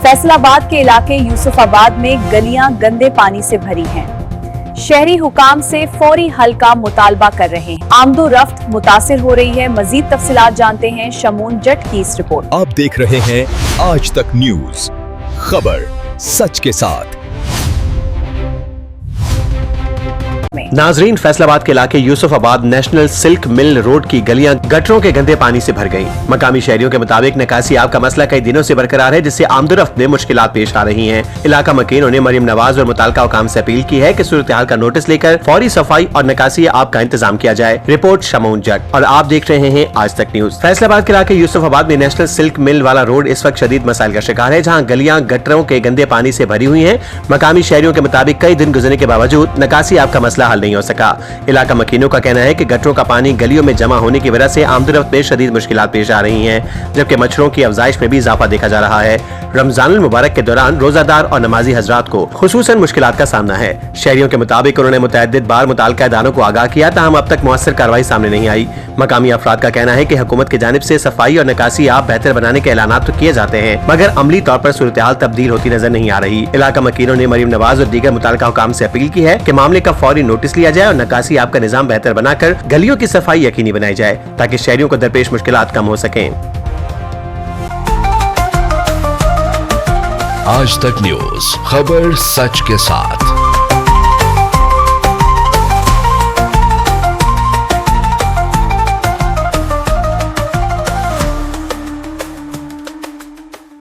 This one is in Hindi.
फैसलाबाद के इलाके यूसुफाबाद में गलियां गंदे पानी से भरी हैं। शहरी हुकाम से फौरी हल का मुतालबा कर रहे हैं। आमदोरफ्त मुतासिर हो रही है। मजीद तफसीलात जानते हैं शमून जट की इस रिपोर्ट। आप देख रहे हैं आज तक न्यूज, खबर सच के साथ। नाजरीन, फैसलाबाद के इलाके यूसुफाबाद नेशनल सिल्क मिल रोड की गलियां गटरों के गंदे पानी से भर गईं। मकामी शहरियों के मुताबिक निकासी आब का मसला कई दिनों से बरकरार है, जिससे आमदोरफ्त में मुश्किलात पेश आ रही हैं। इलाका मकीनों ने मरियम नवाज और मुताल्लिका हुकाम से अपील की है कि सूरत हाल का नोटिस लेकर फौरी सफाई और निकासी आब का इंतजाम किया जाए। रिपोर्ट शमून जट और आप देख रहे हैं आज तक न्यूज। फैसलाबाद के इलाके यूसुफाबाद में नेशनल सिल्क मिल वाला रोड इस वक्त शदीद मसाइल का शिकार है, जहाँ गलियां गटरों के गंदे पानी से भरी हुई है। मकामी शहरियों के मुताबिक कई दिन गुजरने के बावजूद निकासी आब का मसला हल नहीं हो सका। इलाका मकीनों का कहना है कि गटरों का पानी गलियों में जमा होने की वजह से आमदोरफ्त में शदीद मुश्किलात पेश आ रही हैं, जबकि मच्छरों की अफजाइश में भी इजाफा देखा जा रहा है। रमजानुल मुबारक के दौरान रोजादार और नमाजी हजरात को खुसूसन मुश्किलात का सामना है। शहरियों के मुताबिक उन्होंने मुतअद्दिद बार मुताल्लिका इदारों को आगाह किया, ताहम अब तक मुअस्सर कार्रवाई सामने नहीं आई। मकामी अफराद का कहना है कि हुकूमत की जानिब से सफाई और निकासी आब बेहतर बनाने के ऐलानात तो किए जाते हैं, मगर अमली तौर पर सूरत हाल तब्दील होती नजर नहीं आ रही। इलाका मकीनों ने मरियम नवाज और दीगर मुताल्लिका हुकाम से अपील की है कि मामले का फौरी नोटिस लिया जाए और निकासी आब का निजाम बेहतर बनाकर गलियों की सफाई यकीनी बनाई जाए, ताकि शहरियों को दरपेश मुश्किलात कम हो सकें। आज तक न्यूज, खबर सच के साथ।